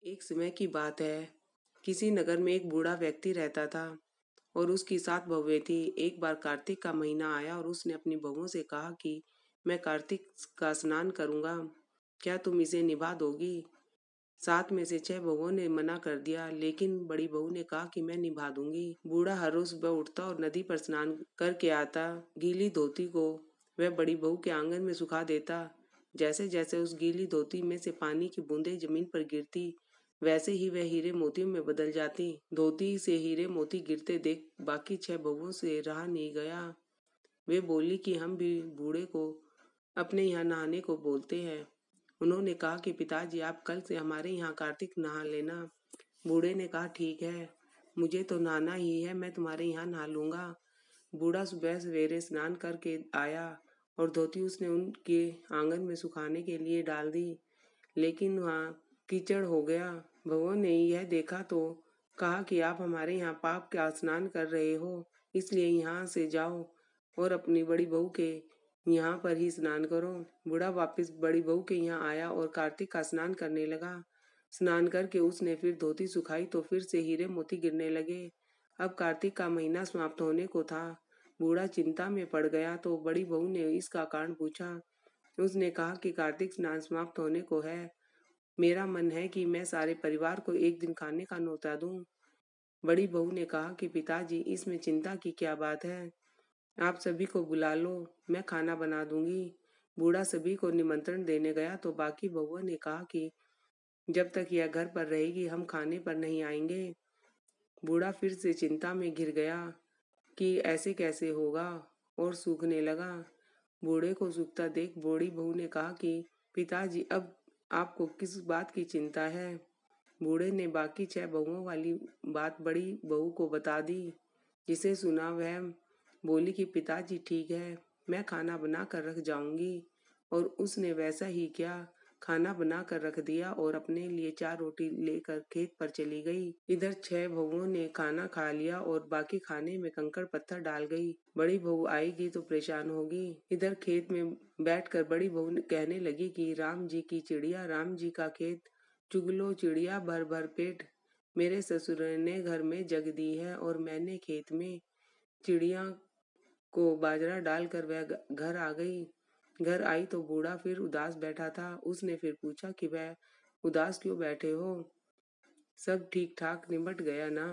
एक समय की बात है। किसी नगर में एक बूढ़ा व्यक्ति रहता था और उसकी 7 बहुएं थी। एक बार कार्तिक का महीना आया और उसने अपनी बहुओं से कहा कि मैं कार्तिक का स्नान करूंगा, क्या तुम इसे निभा दोगी? 7 में से 6 बहुओं ने मना कर दिया, लेकिन बड़ी बहू ने कहा कि मैं निभा दूंगी। बूढ़ा हर रोज सुबह उठता और नदी पर स्नान करके आता। गीली धोती को वह बड़ी बहू के आंगन में सुखा देता। जैसे जैसे उस गीली धोती में से पानी की बूंदें जमीन पर गिरती, वैसे ही वह हीरे मोतियों में बदल जाती। धोती से हीरे मोती गिरते देख बाकी 6 बहुओं से रहा नहीं गया। वे बोली कि हम भी बूढ़े को अपने यहाँ नहाने को बोलते हैं। उन्होंने कहा कि पिताजी, आप कल से हमारे यहाँ कार्तिक नहा लेना। बूढ़े ने कहा ठीक है, मुझे तो नहाना ही है, मैं तुम्हारे यहाँ नहा लूंगा। बूढ़ा सुबह सवेरे स्नान करके आया और धोती उसने उनके आंगन में सुखाने के लिए डाल दी, लेकिन वहाँ कीचड़ हो गया। बहुओं ने यह देखा तो कहा कि आप हमारे यहाँ पाप का स्नान कर रहे हो, इसलिए यहाँ से जाओ और अपनी बड़ी बहू के यहाँ पर ही स्नान करो। बूढ़ा वापस बड़ी बहू के यहाँ आया और कार्तिक का स्नान करने लगा। स्नान करके उसने फिर धोती सुखाई तो फिर से हीरे मोती गिरने लगे। अब कार्तिक का महीना समाप्त होने को था। बूढ़ा चिंता में पड़ गया तो बड़ी बहू ने इसका कारण पूछा। उसने कहा कि कार्तिक स्नान समाप्त होने को है, मेरा मन है कि मैं सारे परिवार को एक दिन खाने का न्योता दूं। बड़ी बहू ने कहा कि पिताजी, इसमें चिंता की क्या बात है, आप सभी को बुला लो, मैं खाना बना दूंगी। बूढ़ा सभी को निमंत्रण देने गया तो बाकी बहुओं ने कहा कि जब तक यह घर पर रहेगी हम खाने पर नहीं आएंगे। बूढ़ा फिर से चिंता में घिर गया कि ऐसे कैसे होगा और सूखने लगा। बूढ़े को सूखता देख बूढ़ी बहू ने कहा कि पिताजी, अब आपको किस बात की चिंता है? बूढ़े ने बाकी 6 बहुओं वाली बात बड़ी बहू को बता दी। जिसे सुना वह बोली कि पिताजी ठीक है, मैं खाना बना कर रख जाऊंगी। और उसने वैसा ही किया। खाना बना कर रख दिया और अपने लिए 4 रोटी लेकर खेत पर चली गई। इधर 6 बहुओं ने खाना खा लिया और बाकी खाने में कंकड़ पत्थर डाल गई। बड़ी बहू आएगी तो परेशान होगी। इधर खेत में बैठकर बड़ी बहू कहने लगी कि राम जी की चिड़िया, राम जी का खेत, चुग लो चिड़िया भर भर पेट। मेरे ससुर ने घर में जग दी है और मैंने खेत में। चिड़िया को बाजरा डालकर वह घर आ गई। घर आई तो बूढ़ा फिर उदास बैठा था। उसने फिर पूछा कि वह उदास क्यों बैठे हो, सब ठीक ठाक निपट गया ना?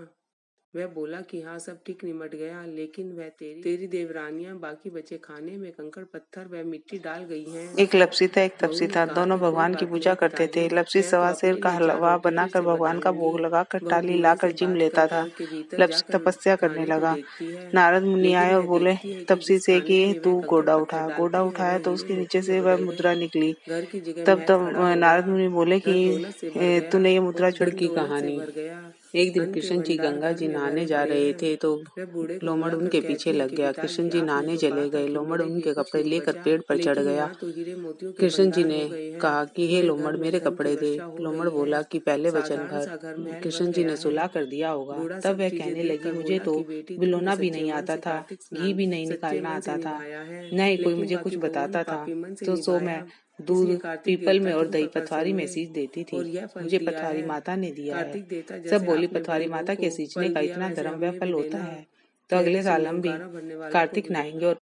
वह बोला कि हाँ, सब ठीक निपट गया, लेकिन वह तेरी देवरानियां बाकी बचे खाने में कंकड़ पत्थर व मिट्टी डाल गई हैं। एक लपसी था, एक बहू तपसी ने था। कहा दोनों कि कोई भगवान की बात पूजा नहीं करते थे। पिताजी, लपसी मैं तो सवा सेर अपने का लिए 4 हलवा रोटी फिर बनाकर से बना भगवान का भोग लूंगी। लगाकर बहू टाली बूढ़े से लाकर जिम बात लेता कर था। घर के भीतर लपसी जाकर तपस्या करने खाने को लगा। देखती है, नारद मुनि आए लेकिन और वह बोले देखती है कि तपसी जिस से कि खाने में वह तू कंकड़ गोड़ा पत्थर उठा। गोड़ा डालती है वह उठाया तो हीरे उसके नीचे मोतियों में से वह बदल मुद्रा गए। निकली। घर की जगह तब महल तब खड़ा हो नारद गया। मुनि बोले कि घर दौलत से भर गया तूने ये मुद्रा और छोड़ धन की दौलत से कहानी। भर गया। एक दिन अन्न के कृष्ण जी भंडार गंगा घर जी में नहाने भरे जा पड़े रहे हैं। थे तो वह बूढ़े को लोमड़ बुलाकर उनके पीछे कहती है लग कि गया। पिताजी, कृष्ण जी आपने नहाने जो कहा चले था गए। कि लोमड़ मेरे लिए उनके कुछ कपड़े नहीं लेकर बचा, पेड़ पर चढ़ लेकिन गया। यहाँ तो हीरे मोतियों के कृष्ण जी भंडार ने हो गए हैं। कहा कि हे पूरे घर लोमड़, में मेरे धन की कपड़े दे। वर्षा हो लोमड़ गई है। बोला कि पहले वचन साधारण भर। सा घर महल भर कृष्ण जी गया ने है। सुलह कर दिया होगा। बूढ़ा तब सब वह चीजें कहने देख लगी, कर मुझे बोला तो कि बेटी, तुमने बिलोना भी सच्चे नहीं मन आता से था, कार्तिक घी स्नान भी नहीं सच्चे निकालना मन से आता था, निभाया है, न ही कोई लेकिन मुझे बाकी कुछ बहुओं ने बताता था। पापी मन से तो सो मैं निभाया, इसलिए दूध कार्तिक पीपल देवता में और तुम दही पर पथवारी प्रसन्न में हुए सींच देती थी। और यह फल मुझे दिया पथवारी है। माता ने दिया है। कार्तिक देवता सब जैसे बोली आपने पथवारी बड़ी बहू माता को के सींचने फल का दिया, इतना वैसे धर्म, वह हमें फल भी होता देना। है। तो कहते अगले साल सुने हम भी उगारा भरने वालों को कार्तिक भी। नहाएंगे और